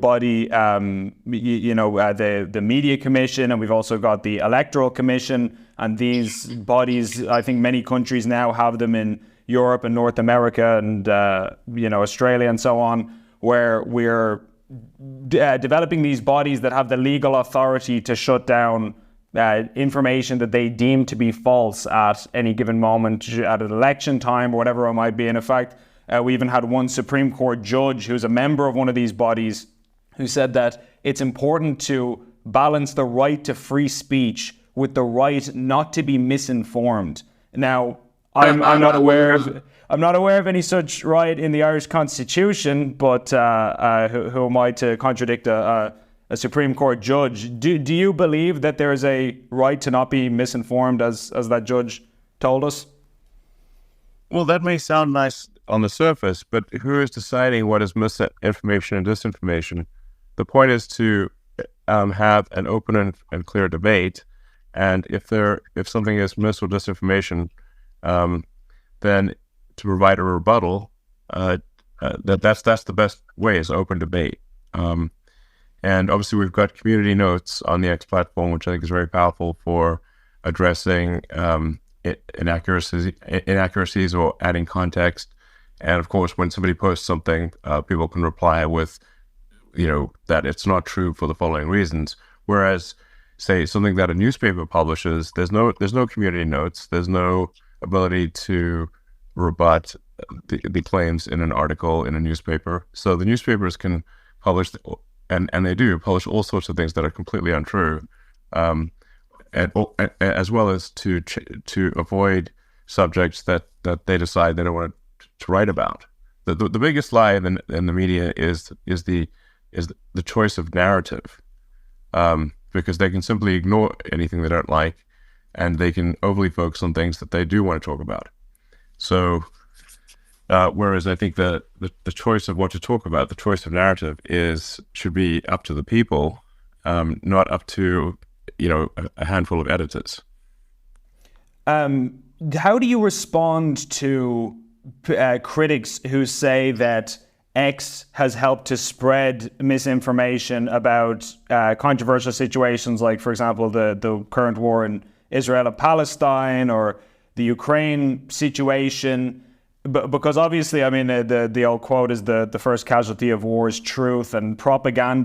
body, the Media Commission, and we've also got the Electoral Commission. And these bodies, I think many countries now have them in Europe and North America and, Australia and so on, where we're developing these bodies that have the legal authority to shut down information that they deem to be false at any given moment, at an election time or whatever it might be. And in fact, we even had one Supreme Court judge who's a member of one of these bodies who said that it's important to balance the right to free speech with the right not to be misinformed. Now, I'm not aware of any such right in the Irish Constitution, but who am I to contradict a Supreme Court judge? Do you believe that there is a right to not be misinformed, as that judge told us? Well, that may sound nice on the surface, but who is deciding what is misinformation and disinformation? The point is to have an open and clear debate, and if something is mis or disinformation, then to provide a rebuttal. That's the best way, is open debate. And obviously, we've got community notes on the X platform, which I think is very powerful for addressing inaccuracies or adding context. And of course, when somebody posts something, people can reply with, that it's not true for the following reasons. Whereas, say, something that a newspaper publishes, there's no community notes, there's no ability to rebut the claims in an article in a newspaper. So the newspapers can publish, and they do publish all sorts of things that are completely untrue, as well as to avoid subjects that they decide they don't want to write about. The biggest lie in the media is the choice of narrative, because they can simply ignore anything they don't like, and they can overly focus on things that they do want to talk about. So, whereas I think the choice of what to talk about, the choice of narrative, should be up to the people, not up to a handful of editors. How do you respond to critics who say that X has helped to spread misinformation about controversial situations, like, for example, the current war in Israel and Palestine, or the Ukraine situation? Because obviously, I mean, the old quote is the first casualty of war is truth, and propaganda